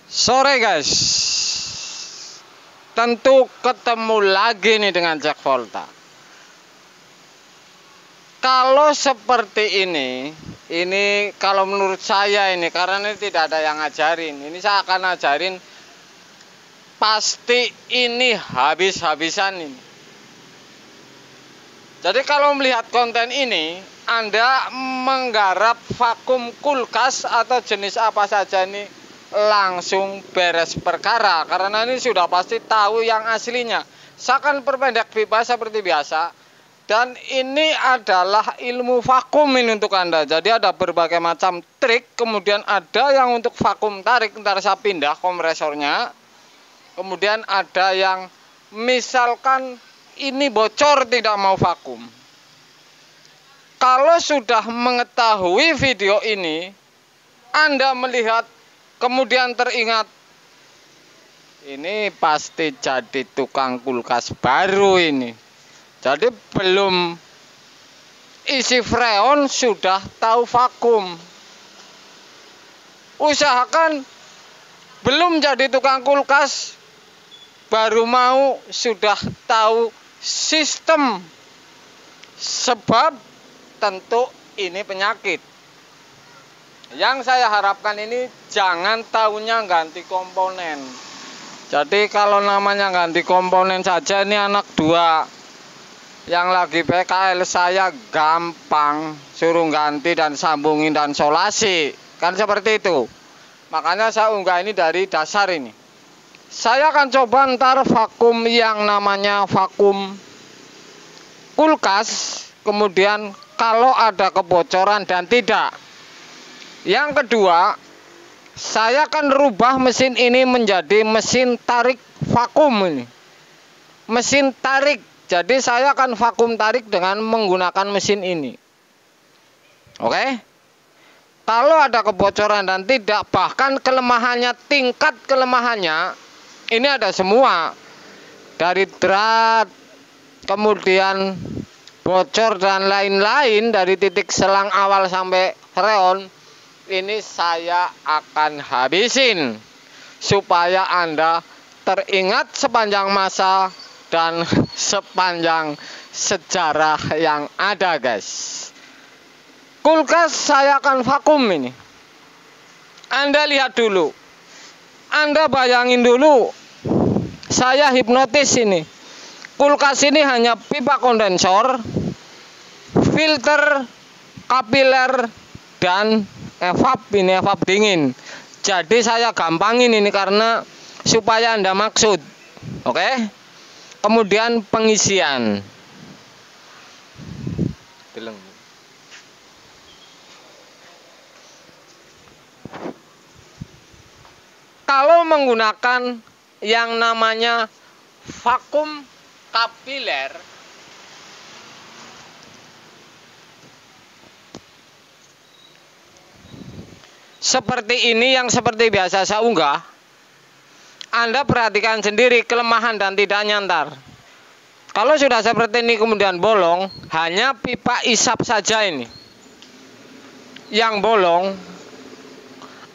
Sore guys, tentu ketemu lagi nih dengan Jack Volta. Kalau seperti ini kalau menurut saya ini, karena ini tidak ada yang ngajarin. Ini saya akan ngajarin, pasti ini habis-habisan ini. Jadi kalau melihat konten ini, Anda menggarap vakum kulkas atau jenis apa saja ini, langsung beres perkara, karena ini sudah pasti tahu yang aslinya. Saya akan perpendek pipa seperti biasa, dan ini adalah ilmu vakum ini untuk Anda. Jadi ada berbagai macam trik, kemudian ada yang untuk vakum tarik, ntar saya pindah kompresornya. Kemudian ada yang misalkan ini bocor tidak mau vakum. Kalau sudah mengetahui video ini, Anda melihat kemudian teringat, ini pasti jadi tukang kulkas baru ini. Jadi belum isi freon sudah tahu vakum. Usahakan belum jadi tukang kulkas, baru mau sudah tahu sistem. Sebab tentu ini penyakit. Yang saya harapkan ini jangan tahunya ganti komponen. Jadi kalau namanya ganti komponen saja, ini anak dua yang lagi PKL saya gampang suruh ganti dan sambungin dan solasi. Kan seperti itu. Makanya saya unggah ini dari dasar ini. Saya akan coba ntar vakum yang namanya vakum kulkas. Kemudian kalau ada kebocoran dan tidak. Yang kedua, saya akan rubah mesin ini menjadi mesin tarik vakum ini. Mesin tarik. Jadi saya akan vakum tarik dengan menggunakan mesin ini. Oke? Kalau ada kebocoran dan tidak, bahkan kelemahannya, tingkat kelemahannya, ini ada semua. Dari drat, kemudian bocor dan lain-lain, dari titik selang awal sampai freon. Ini saya akan habisin supaya Anda teringat sepanjang masa dan sepanjang sejarah yang ada guys. Kulkas saya akan vakum ini. Anda lihat dulu, Anda bayangin dulu, saya hipnotis ini. Kulkas ini hanya pipa kondensor, filter, kapiler, dan evap. Ini evap dingin. Jadi saya gampangin ini karena supaya Anda maksud. Oke? Kemudian pengisian. Kalau menggunakan yang namanya vakum kapiler, seperti ini, yang seperti biasa saya unggah, Anda perhatikan sendiri kelemahan dan tidaknya ntar. Kalau sudah seperti ini kemudian bolong, hanya pipa isap saja ini yang bolong.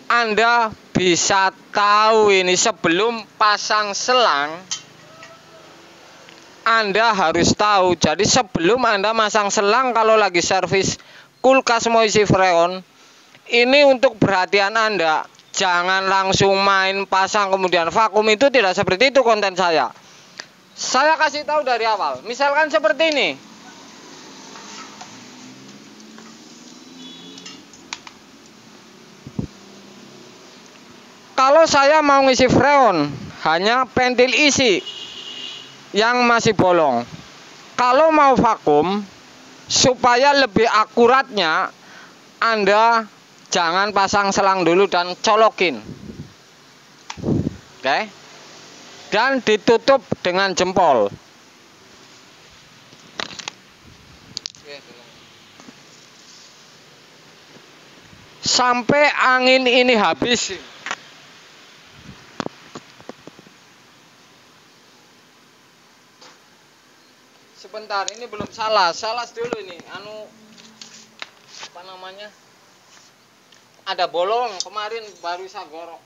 Anda bisa tahu ini sebelum pasang selang. Anda harus tahu. Jadi sebelum Anda masang selang, kalau lagi servis kulkas mau isi freon, ini untuk perhatian Anda. Jangan langsung main pasang kemudian vakum, itu tidak seperti itu konten saya. Saya kasih tahu dari awal. Misalkan seperti ini. Kalau saya mau ngisi freon, hanya pentil isi yang masih bolong. Kalau mau vakum, supaya lebih akuratnya, Anda jangan pasang selang dulu dan colokin. Oke? Dan ditutup dengan jempol. Sampai angin ini habis. Sebentar, ini belum salas dulu ini. Apa namanya? Ada bolong kemarin baru saya gorok.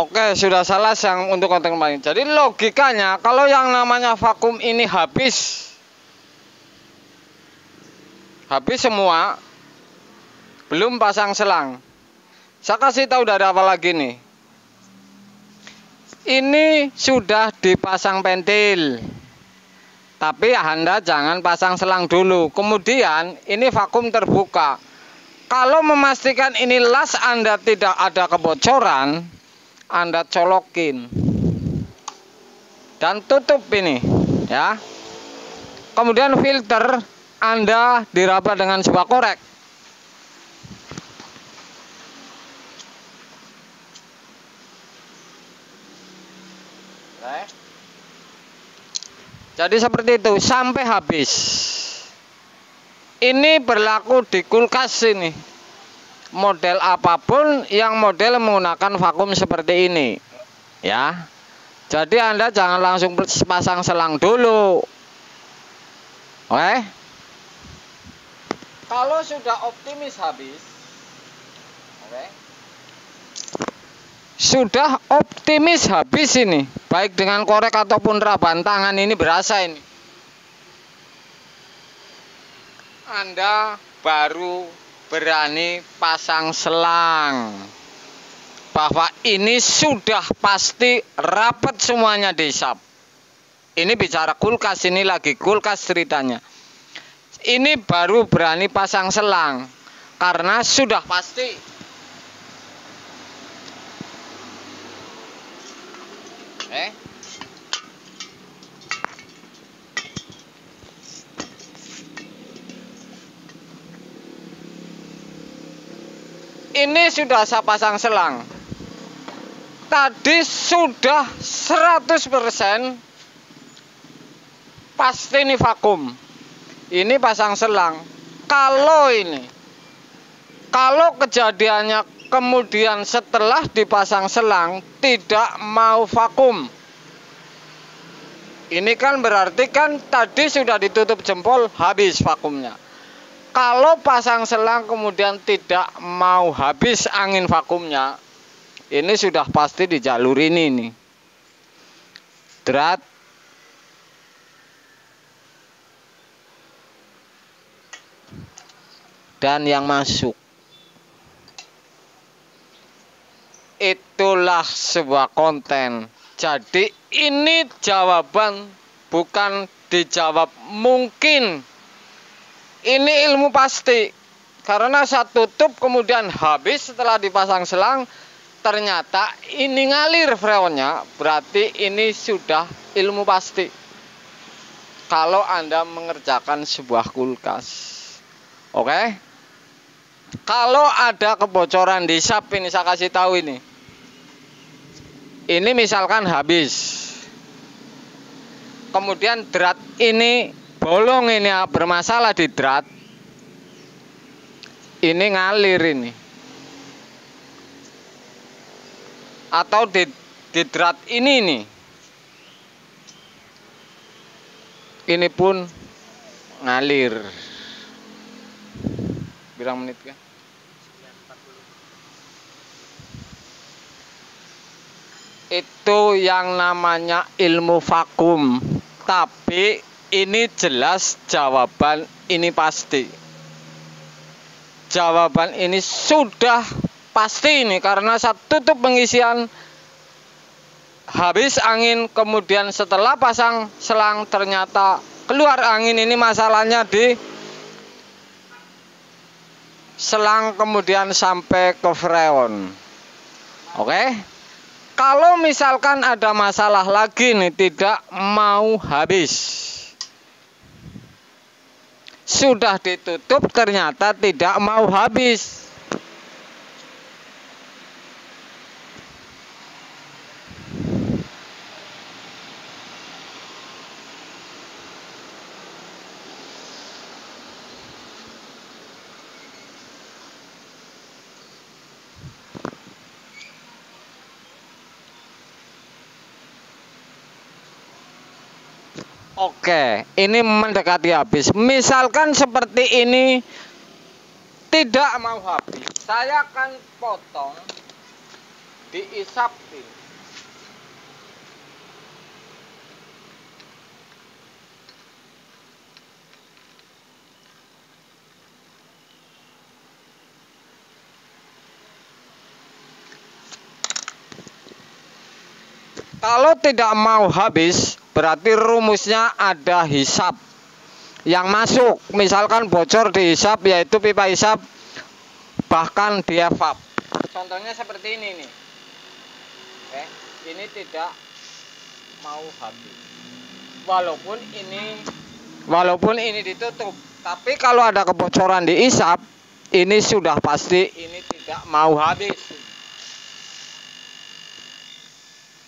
Oke, sudah salah yang untuk konten kemarin. Jadi logikanya kalau yang namanya vakum ini habis semua, belum pasang selang. Saya kasih tahu dari awal lagi nih. Ini sudah dipasang pentil. Tapi Anda jangan pasang selang dulu. Kemudian ini vakum terbuka. Kalau memastikan ini las Anda tidak ada kebocoran, Anda colokin dan tutup ini ya. Kemudian filter Anda diraba dengan sebuah korek. Jadi seperti itu sampai habis. Ini berlaku di kulkas ini. Model apapun yang model menggunakan vakum seperti ini ya. Jadi Anda jangan langsung pasang selang dulu. Oke. Kalau sudah optimis habis, oke. Sudah optimis habis ini, baik dengan korek ataupun raban tangan ini berasa ini. Anda baru berani pasang selang bahwa ini sudah pasti rapat semuanya di sap. Ini bicara kulkas, ini lagi kulkas ceritanya. Ini baru berani pasang selang karena sudah pasti. Ini sudah saya pasang selang. Tadi sudah 100% pasti ini vakum. Ini pasang selang. Kalau kejadiannya kemudian setelah dipasang selang tidak mau vakum, ini kan berarti kan tadi sudah ditutup jempol habis vakumnya. Kalau pasang selang kemudian tidak mau habis angin vakumnya, ini sudah pasti di jalur ini nih. Drat. Dan yang masuk. Itulah sebuah konten. Jadi ini jawaban, bukan dijawab mungkin. Ini ilmu pasti. Karena saya tutup kemudian habis setelah dipasang selang, ternyata ini ngalir freonnya, berarti ini sudah ilmu pasti. Kalau Anda mengerjakan sebuah kulkas. Oke? Kalau ada kebocoran di sap ini saya kasih tahu ini. Ini misalkan habis. Kemudian drat ini bolong, ini bermasalah di drat. Ini ngalir ini. Atau di drat ini nih. Ini pun ngalir. Berapa menit kan? Itu yang namanya ilmu vakum. Tapi ini jelas jawaban ini pasti. Jawaban ini sudah pasti ini karena saya tutup pengisian habis angin, kemudian setelah pasang selang ternyata keluar angin. Ini masalahnya di selang kemudian sampai ke freon. Oke. Kalau misalkan ada masalah lagi nih, tidak mau habis, sudah ditutup ternyata tidak mau habis. Oke, ini mendekati habis. Misalkan seperti ini tidak mau habis, saya akan potong diisap ini. Kalau tidak mau habis, berarti rumusnya ada hisap yang masuk. Misalkan bocor dihisap, yaitu pipa hisap, bahkan dievap. Contohnya seperti ini nih. Oke, ini tidak mau habis. Walaupun ini ditutup, tapi kalau ada kebocoran dihisap, ini sudah pasti ini tidak mau habis.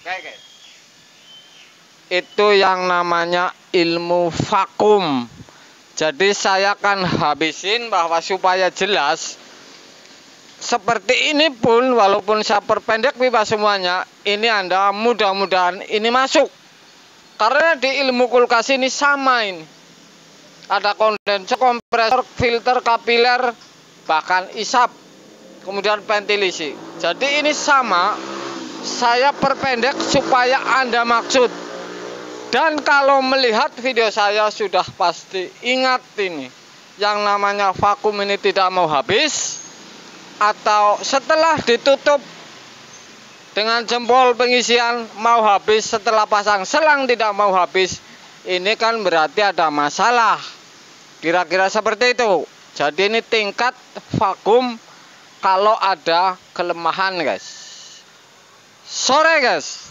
Oke, guys. Itu yang namanya ilmu vakum. Jadi saya akan habisin bahwa supaya jelas. Seperti ini pun walaupun saya perpendek pipa semuanya, ini Anda mudah-mudahan ini masuk. Karena di ilmu kulkas ini sama ini. Ada kondenser, kompresor, filter, kapiler, bahkan isap, kemudian ventilasi. Jadi ini sama. Saya perpendek supaya Anda maksud. Dan kalau melihat video saya sudah pasti ingat ini. Yang namanya vakum ini tidak mau habis. Atau setelah ditutup dengan jempol pengisian mau habis, setelah pasang selang tidak mau habis. Ini kan berarti ada masalah. Kira-kira seperti itu. Jadi ini tingkat vakum kalau ada kelemahan, guys. Sore, guys.